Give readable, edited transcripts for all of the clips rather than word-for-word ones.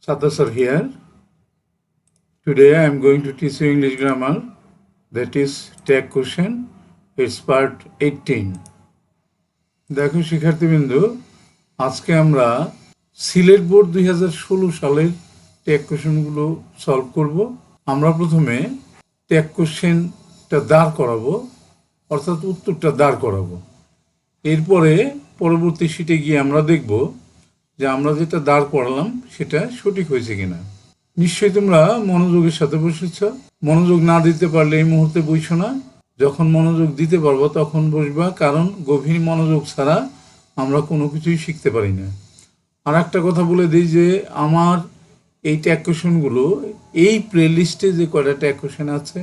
Satas are here. Today I am going to teach you English grammar, that is tag question. It's part 18. দেখো শিক্ষার্থীবৃন্দু, আজকে আমরা Sylhet board 2016 সালের tag কোশ্চেনগুলো solve করব। আমরা প্রথমে ট্যাগ কোশ্চেনটা দাঁড় করাবো, অর্থাৎ উত্তরটা দাঁড় করাবো। এরপরে পরবর্তী শিটে গিয়ে আমরা দেখব যে আমরা যেটা দাঁড় করালাম সেটা সঠিক হয়েছে কিনা। নিশ্চয়ই তোমরা মনোযোগের সাথে বসেছ। মনোযোগ না দিতে পারলে এই মুহূর্তে বসো না, যখন মনোযোগ দিতে পারবো তখন বসবা, কারণ গভীর মনোযোগ ছাড়া আমরা কোনো কিছুই শিখতে পারি না। আর একটা কথা বলে দিই যে আমার এই ট্যাগ কোশ্চেনগুলো এই প্লেলিস্টে যে কয়টা ট্যাগ কোশ্চেন আছে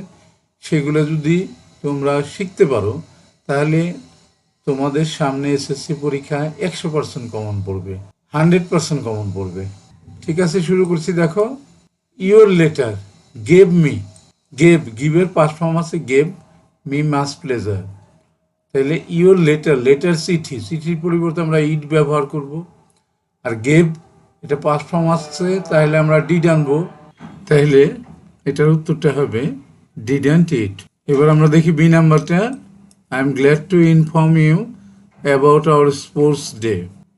সেগুলো যদি তোমরা শিখতে পারো তাহলে তোমাদের সামনে এসএসসি পরীক্ষায় 100% কমন পড়বে, 100% কমন পড়বে। ঠিক আছে, শুরু করছি। দেখো, ইয়োর লেটার গেভ মি, গিভের পাস্ট ফর্ম আছে গেভ মি মাস প্লেজার। তাহলে ইয়োর লেটার চিঠির পরিবর্তে আমরা ইট ব্যবহার করব। আর গেভ এটা পাস্ট ফর্ম আসছে, তাহলে আমরা ডিড আনবো। তাহলে এটার উত্তরটা হবে ডিডন্ট ইট। এবার আমরা দেখি বি নাম্বারটা, I am glad to inform you about our sports day.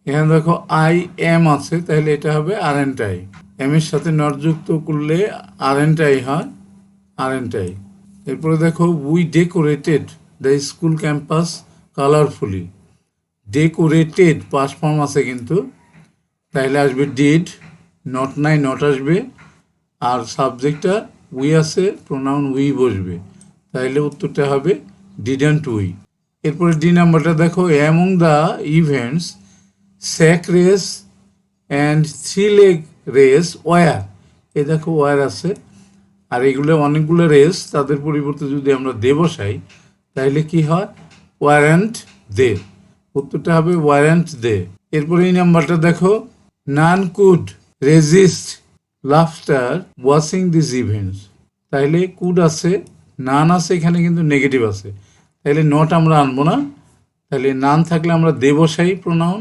এখানে দেখো আই এম আছে, তাহলে এটা হবে আরএনট আই। এম এর সাথে নট যুক্ত করলে আরএনট আই হয়, আরএনট আই। এরপরে দেখো we decorated the school campus colourfully. Decorated past form আছে কিন্তু, তাহলে আসবে ডিড, নট নাই নট আসবে, আর সাবজেক্টটা উই আছে, প্রোনাউন উই বসবে, তাহলে উত্তরটা হবে ডিডন্ট উই। এরপরে ডি নাম্বারটা দেখো, among the events sack race and 3 leg race were. এই দেখো ওয়ার আছে, আর এগুলো অনেকগুলো রেস, তাদের পরিবর্তে যদি আমরা দে বসাই তাহলে কি হয়, ওয়ারেন্ট দে। উত্তরটা হবে ওয়ারেন্ট দে। এরপরে এই নাম্বারটা দেখো, none could resist laughter watching this events. তাইলে কুড আছে, নান আছে, এখানে কিন্তু নেগেটিভ আছে, তাহলে নট আমরা আনবো না, তাহলে নান থাকলে আমরা দে বসাই প্রোনাউন,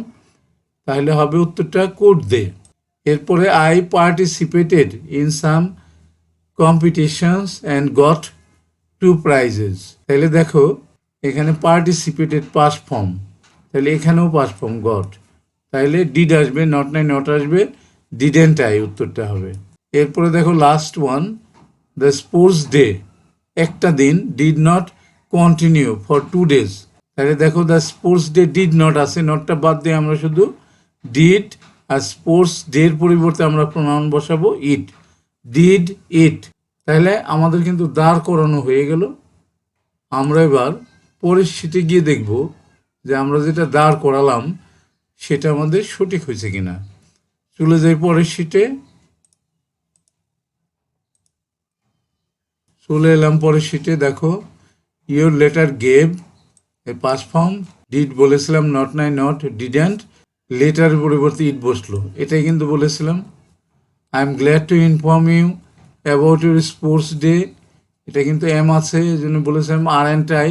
তাহলে হবে উত্তরটা কুড দে। এরপরে I participated in some competitions and got 2 prizes। তাহলে দেখো এখানে পার্টিসিপেটেড পাস্ট ফর্ম, তাহলে এখানেও পাস্ট ফর্ম গট, তাহলে ডিড আসবে, নট নাই নট আসবে, ডিডেন্ট আই উত্তরটা হবে। এরপরে দেখো last one, the sports day একটা দিন, did not continue for 2 days। তাহলে দেখো the sports day did not আছে, নটটা বাদ দিয়ে আমরা শুধু ডিড, আর স্পোর্টস ডের পরিবর্তে আমরা প্রোনাউন বসাবো ইট, ডিড ইট। তাহলে আমাদের কিন্তু দাঁড় করানো হয়ে গেল। আমরা এবার পরের শিটে গিয়ে দেখব যে আমরা যেটা দাঁড় করালাম সেটা আমাদের সঠিক হয়েছে কিনা। চলে যাই পরের শিটে, চলে এলাম পরের শিটে। দেখো, your letter gave a past form, did বলেছিলাম, নট নাই নট, ডিডেন্ট, লেটারের পরিবর্তে ইট বসলো, এটাই কিন্তু বলেছিলাম। I am glad to inform you about your sports day, এটা কিন্তু এম আছে, এই জন্য বলেছিলাম আরএনট আই,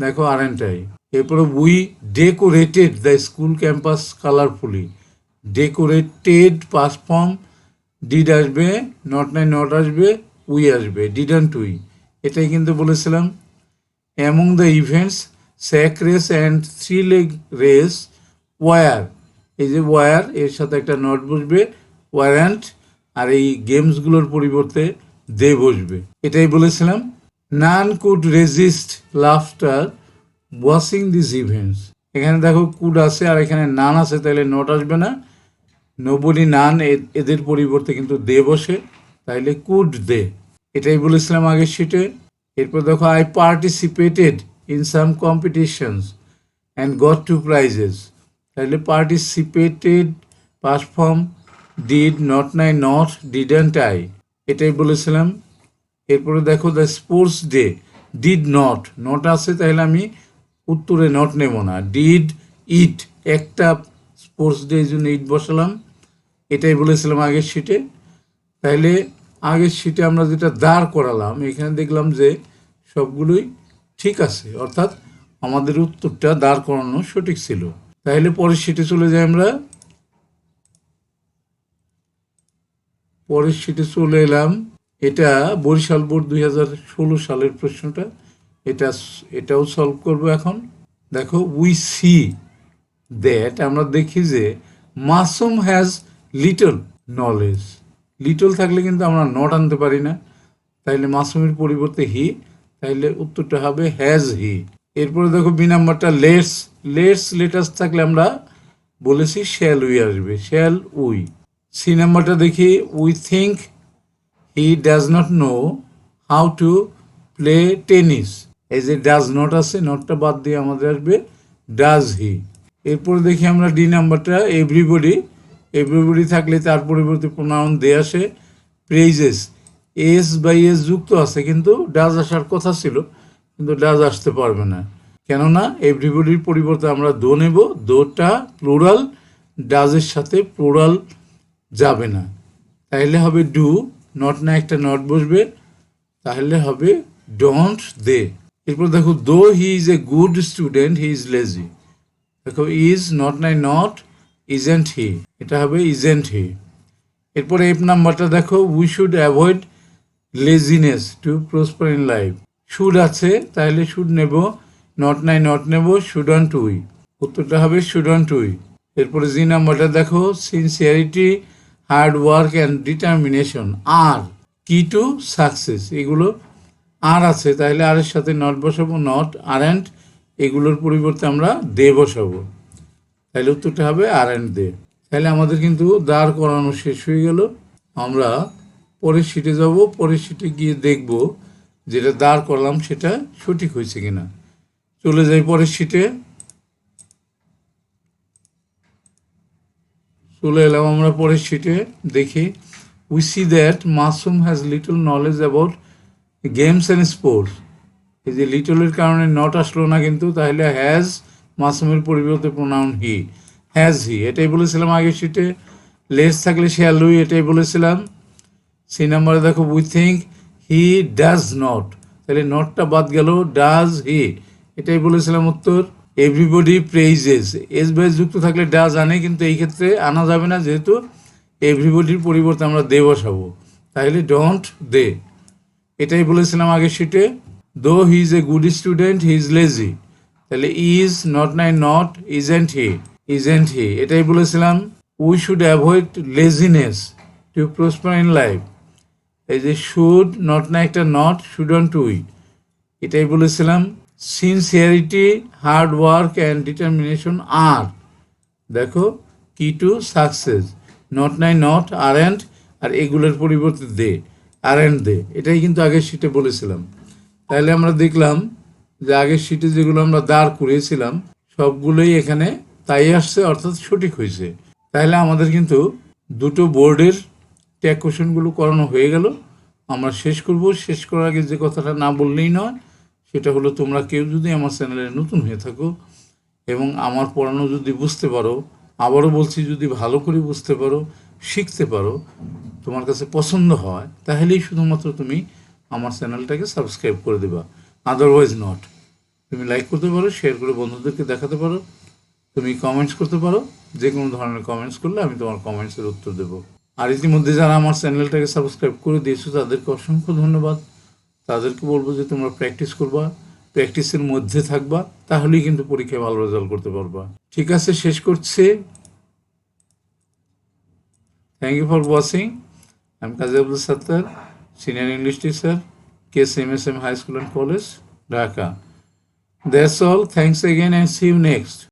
দেখো আরএনট আই। এরপরে we decorated the school campus colourfully, decorated past form, did আসবে, নট নাই নট আসবে, উই আসবে, ডিডন্ট উই, এটাই কিন্তু বলেছিলাম। Among the events sack race and 3 leg race were, এই যে ওয়ার এর সাথে একটা নট বসবে, ওয়ারেন্ট, আর এই গেমসগুলোর পরিবর্তে দে বসবে, এটাই বলেছিলাম। None could resist laughter watching this events, এখানে দেখো কুড আছে আর এখানে নান আছে, তাহলে নট আসবে না, নোবডি নান, এদের পরিবর্তে কিন্তু দে বসে, তাইলে কুড দে, এটাই বলেছিলাম আগের শিটে। এরপর দেখো, I participated in some competitions and got 2 prizes। তাহলে participated past form did, not নাই নট, ডিডন্ট আই, এটাই বলেছিলাম। এরপরে দেখো the sports day, did not, not আছে, তাহলে আমি উত্তরে নট নেব না, ডিড ইট, একটা স্পোর্টস ডে এই জন্য ইট বসালাম, এটাই বলেছিলাম আগের শিটে। তাহলে আগের শিটে আমরা যেটা দাঁড় করালাম এখানে দেখলাম যে সবগুলোই ঠিক আছে, অর্থাৎ আমাদের উত্তরটা দাঁড় করানো সঠিক ছিল। তাহলে পরের শিটে চলে যাই আমরা। পরের শিটে চলে এলাম। এটা বরিশাল বোর্ড 2016 সালের প্রশ্নটা। এটাও সলভ করব এখন। দেখো, উই সি দ্যাট, আমরা দেখি যে Masum has little knowledge. Little থাকলে কিন্তু আমরা নট আনতে পারি না, তাইলে মাসুমের পরিবর্তে হি, তাইলে উত্তরটা হবে হ্যাজ হি। এরপরে দেখো বি নাম্বারটা লেটাস থাকলে আমরা বলেছি শ্যাল উই আসবে, শ্যাল উই। সি নাম্বারটা দেখি, we think he does not know how to play tennis. এই যে ডাজ নট আছে, নটটা বাদ দিয়ে আমাদের আসবে ডাজ হি। এরপরে দেখি আমরা ডি নাম্বারটা, এভরিবডি থাকলে তার পরিবর্তে প্রোনাউন দে আসে। প্রেইজেস, এস বাই এস যুক্ত আছে, কিন্তু ডাজ আসার কথা ছিল, কিন্তু ডাজ আসতে পারবে না, কেননা এভরিবডির পরিবর্তে আমরা দো নেব। দোটা প্লুরাল, ডাজের সাথে প্লুরাল যাবে না, তাহলে হবে ডু, নট না একটা নট বসবে, তাহলে হবে ডোন্ট দে। এরপর দেখো, দো he is a good student he is lazy. দেখো, ইজ নট নাই নট, ইজেন্ট হি, এটা হবে ইজেন্ট হি। এরপরে এফ নাম্বারটা দেখো, we should avoid laziness to prosper in life. Should আছে, তাহলে শুড নেব, নট নাই নট নেব, শুডন্ট উই, উত্তরটা হবে শুডন্ট উই। এরপরে জি নাম্বারটা দেখো, sincerity, hard work and determination are key to success. এগুলো আর আছে, তাহলে আর এর সাথে নট বসাবো, নট আর অ্যান্ড, এগুলোর পরিবর্তে আমরা দে বসাবো, তাহলে উত্তরটা হবে আর অ্যান্ড দে। তাহলে আমাদের কিন্তু দাঁড় করানো শেষ হয়ে গেল। আমরা পরের শিটে যাব, পরের শিটে গিয়ে দেখব যেটা দাঁড় করলাম সেটা সঠিক হয়েছে কিনা। চলে যাই পরের শিটে। চলে এলাম আমরা পরের শিটে। দেখি, we see that Masum has little knowledge about games and sports. এই যে লিটলের কারণে নট আসলো না কিন্তু, তাহলে হ্যাজ, মাসুমের পরিবর্তে প্রোনাউন হি, হ্যাজ হি, এটাই বলেছিলাম আগের শিটে। লেস থাকলে শ্যাল উই, এটাই বলেছিলাম। সি নাম্বারে দেখো, we think he does not, তাহলে নটটা বাদ গেল, ডাজ হি, এটাই বলেছিলাম উত্তর। এভরিবডি প্রেইজেস, এস বাই যুক্ত থাকলে ডাজ আনে, কিন্তু এই ক্ষেত্রে আনা যাবে না, যেহেতু এভরিবডির পরিবর্তে আমরা দে বসাবো, তাহলে ডোন্ট দে, এটাই বলেছিলাম আগের শিটে। দো he is a good student he is lazy, তাহলে ইজ নট নাই নট, ইজেন্ট হি, এটাই বলেছিলাম। We should avoid laziness to prosper in life, এই যে শুড নট না একটা নট, শুডন্ট উই, এটাই বলেছিলাম। Sincerity, hard work and determination are, দেখো কি টু সাকসেস, নট নাই নট, আর অ্যান্ড, আর এগুলোর পরিবর্তে দে, আর অ্যান্ড দে, এটাই কিন্তু আগের শিটে বলেছিলাম। তাহলে আমরা দেখলাম যে আগের শিটে যেগুলো আমরা দাঁড় করিয়েছিলাম সবগুলোই এখানে তাই আসছে, অর্থাৎ সঠিক হয়েছে। তাহলে আমাদের কিন্তু দুটো বোর্ডের ট্যাগ কোশ্চেনগুলো করানো হয়ে গেল। আমরা শেষ করব। শেষ করার আগে যে কথাটা না বললেই নয়, সেটা হলো, তোমরা কেউ যদি আমার চ্যানেলে নতুন হয়ে থাকো এবং আমার পড়ানো যদি বুঝতে পারো, আবারও বলছি, যদি ভালো করে বুঝতে পারো, শিখতে পারো, তোমার কাছে পছন্দ হয়, তাহলেই শুধুমাত্র তুমি আমার চ্যানেলটাকে সাবস্ক্রাইব করে দেবা, আদারওয়াইজ নট। তুমি লাইক করতে পারো, শেয়ার করে বন্ধুদেরকে দেখাতে পারো, তুমি কমেন্টস করতে পারো, যে কোনো ধরনের কমেন্টস করলে আমি তোমার কমেন্টসের উত্তর দেবো। আর ইতিমধ্যে যারা আমার চ্যানেলটাকে সাবস্ক্রাইব করে দিয়েছো তাদেরকে অসংখ্য ধন্যবাদ। তাদেরকে বলবো যে তোমরা প্র্যাকটিস করবা, প্র্যাকটিসের মধ্যে থাকবা, তাহলেই কিন্তু পরীক্ষায় ভালো রেজাল্ট করতে পারবা। ঠিক আছে, শেষ করছি। Thank you for watching. I am Kazi Abdul Sattar, senior English teacher, KSMSM High School and College, Dhaka. That's all. Thanks again and see you next.